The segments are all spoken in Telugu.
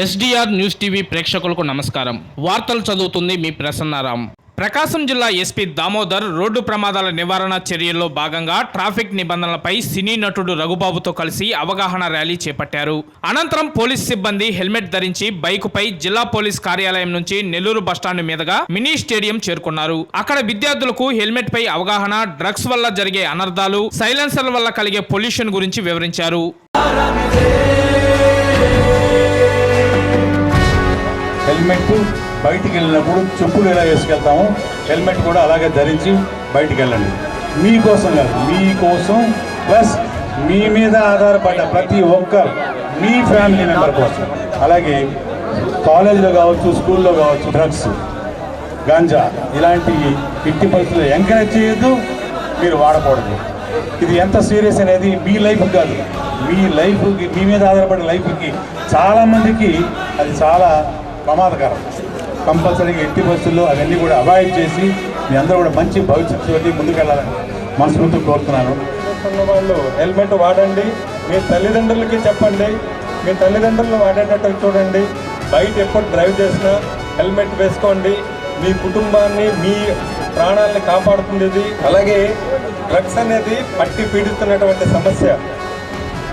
ఎస్డిఆర్ న్యూస్ టీవీ ప్రేక్షకులకు నమస్కారం. వార్తలు చదువుతుంది మీ ప్రసన్నారాం. ప్రకాశం జిల్లా ఎస్పీ దామోదర్ రోడ్డు ప్రమాదాల నివారణ చర్యల్లో భాగంగా ట్రాఫిక్ నిబంధనలపై సినీ నటుడు రఘుబాబుతో కలిసి అవగాహన ర్యాలీ చేపట్టారు. అనంతరం పోలీస్ సిబ్బంది హెల్మెట్ ధరించి బైకుపై జిల్లా పోలీస్ కార్యాలయం నుంచి నెల్లూరు బస్టాండ్ మీదుగా మినీ స్టేడియం చేరుకున్నారు. అక్కడ విద్యార్థులకు హెల్మెట్ పై అవగాహన, డ్రగ్స్ వల్ల జరిగే అనర్థాలు, సైలెన్సర్ల వల్ల కలిగే పొల్యూషన్ గురించి వివరించారు. హెల్మెట్ బయటికి వెళ్ళినప్పుడు చెప్పులు ఎలా వేసుకెళ్తామో హెల్మెట్ కూడా అలాగే ధరించి బయటికి వెళ్ళండి. మీకోసం కాదు, మీకోసం ప్లస్ మీ మీద ఆధారపడ్డ ప్రతి ఒక్క మీ ఫ్యామిలీ మెంబర్ కోసం. అలాగే కాలేజీలో కావచ్చు, స్కూల్లో కావచ్చు, డ్రగ్స్, గాంజా ఇలాంటి ఇట్టి పరిస్థితులు ఎంకరేజ్ చేయొద్దు, మీరు వాడకూడదు. ఇది ఎంత సీరియస్ అనేది మీ లైఫ్ కాదు, మీ లైఫ్కి, మీ మీద ఆధారపడిన లైఫ్కి చాలామందికి అది చాలా ప్రమాదకరం. కంపల్సరీగా ఎట్టి పరిస్థితుల్లో అవన్నీ కూడా అవాయిడ్ చేసి మీ అందరూ కూడా మంచి భవిష్యత్తు ముందుకెళ్ళాలని మనస్ఫూర్తిగా కోరుతున్నాను. వాళ్ళు హెల్మెట్ వాడండి, మీ తల్లిదండ్రులకి చెప్పండి, మీ తల్లిదండ్రులను వాడేటట్టు చూడండి. బయట ఎప్పుడు డ్రైవ్ చేసినా హెల్మెట్ వేసుకోండి. మీ కుటుంబాన్ని, మీ ప్రాణాలని కాపాడుతుంది ఇది. అలాగే డ్రగ్స్ అనేది పట్టి పీడిస్తున్నటువంటి సమస్య.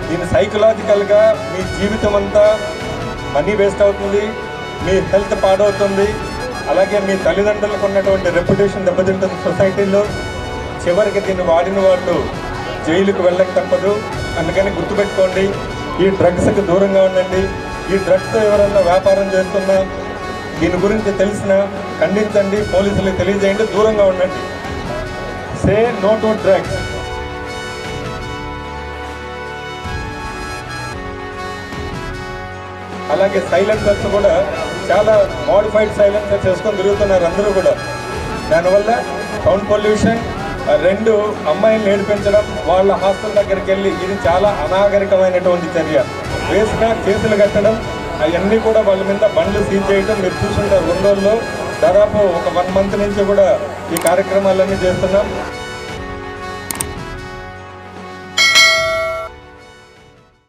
దీని సైకలాజికల్గా మీ జీవితం అంతా మనీ వేస్ట్ అవుతుంది, మీ హెల్త్ పాడవుతుంది. అలాగే మీ తల్లిదండ్రులకు ఉన్నటువంటి రెప్యుటేషన్ దెబ్బతింటుంది సొసైటీలో. చివరికి దీన్ని వాడిన వాళ్ళు జైలుకు వెళ్ళక తప్పదు. అందుకని గుర్తుపెట్టుకోండి, ఈ డ్రగ్స్కి దూరంగా ఉండండి. ఈ డ్రగ్స్ ఎవరన్నా వ్యాపారం చేస్తున్నా, దీని గురించి తెలిసినా ఖండించండి, పోలీసులకు తెలియజేయండి, దూరంగా ఉండండి. Say no to drugs. అలాగే సైలెన్సర్స్ కూడా చాలా మోడిఫైడ్ సైలెన్సర్ చేసుకొని తిరుగుతున్నారు అందరూ కూడా. దానివల్ల సౌండ్ పొల్యూషన్, రెండు అమ్మాయిలను ఏడిపించడం, వాళ్ళ హాస్టల్ దగ్గరికి వెళ్ళి, ఇది చాలా అనాగరికమైనటువంటి చర్య. వేసుగా కేసులు కట్టడం, అవన్నీ కూడా వాళ్ళ మీద బండ్లు సీజ్ చేయడం మీరు చూసుంటారు. ఒంగోలులో దాదాపు ఒక 1 month నుంచి కూడా ఈ కార్యక్రమాలన్నీ చేస్తున్నాం.